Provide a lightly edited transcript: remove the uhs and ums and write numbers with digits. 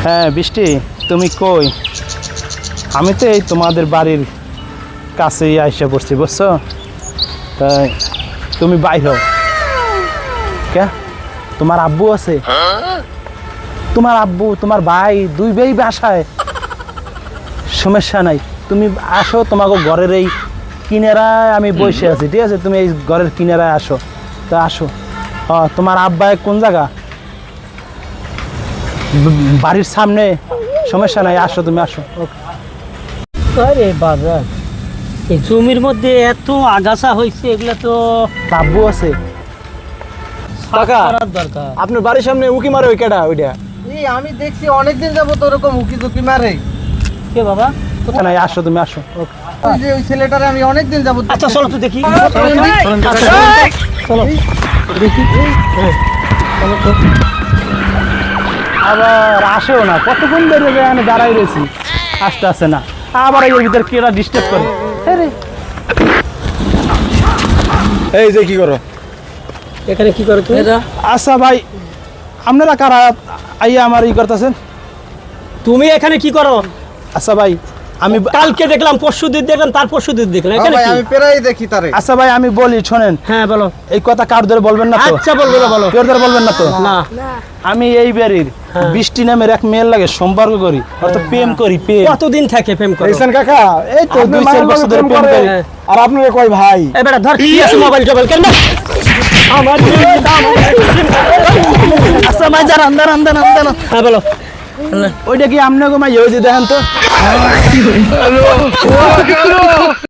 হ্যাঁ বৃষ্টি, তুমি কই? আমি তো এই তোমাদের বাড়ির কাছেই আইসা পড়ছি, বুঝছো? তাই তুমি বাইর হও। কে? তোমার আব্বু আছে? তোমার আব্বু তোমার ভাই দুই ভাই বাসায়? সমস্যা নাই, তুমি আসো, তোমাকে ঘরের এই কিনারায় আমি বসে আছি, ঠিক আছে? তুমি এই ঘরের কিনারায় আসো। তা আসো। তোমার আব্বাই কোন জায়গা? বাড়ির সামনে? সমস্যা নাই, আসো, তুমি আসো। আরে বাবা, এই জমির মধ্যে এত আগাছা হয়েছে, এগুলা তো আব্বু আছে? কাকা, করার দরকার। আপনার বাড়ির সামনে উকি মারে ওই কেডা ওইটা? এই আমি দেখছি অনেকদিন যাবত ওরকম উকি ঝুঁকি মারে। কে বাবা? নাই, আসো, তুমি আসো। ওই যে ওই ছেলেটারে আমি অনেকদিন যাবত আচ্ছা চলো তো দেখি। চলো দেখি। আবার আসেও না, কতক্ষণ ধরে আমি দাঁড়াই রয়েছি, আসতে আসে না। আবার এর ভিতর কেরা ডিস্টার্ব করে। আরে এই যে কি করো? এখানে কি করো তুমি? আচ্ছা ভাই, আপনারা কারা আইয়া আমার ই করতেছেন? তুমি এখানে কি করো? আচ্ছা ভাই, আমি কালকে দেখলাম, পরশু দিন দেখলাম, তার পরশু দিন দেখলাম। এখানে ভাই কি? আমি প্রায় দেখি তারে। আচ্ছা ভাই, আমি বলি, শোনেন। হ্যাঁ বলো। এই কথা কার ধরে বলবেন না তো? আচ্ছা বলবো না, বলো। কেউ ধরে বলবেন না তো? না। আমি এই বাড়ির বৃষ্টি নামের এক মেয়ের লাগে সম্পর্ক করি, অর্থাৎ প্রেম করি। প্রেম কতদিন থেকে প্রেম করো? এইছেন কাকা, এই তো আপনি 2-4 বছর ধরে প্রেম করি। হ্যাঁ। আর আপনার কয় ভাই? এই বেটা ধর, কি আছে মোবাইল টোবাইল কেন? আমার আচ্ছা ভাই, দাঁড়ান দাঁড়ান দাঁড়ান দাঁড়ান। হ্যাঁ বলো। ওইটা কি আপনাকে মাই দেখেন তো?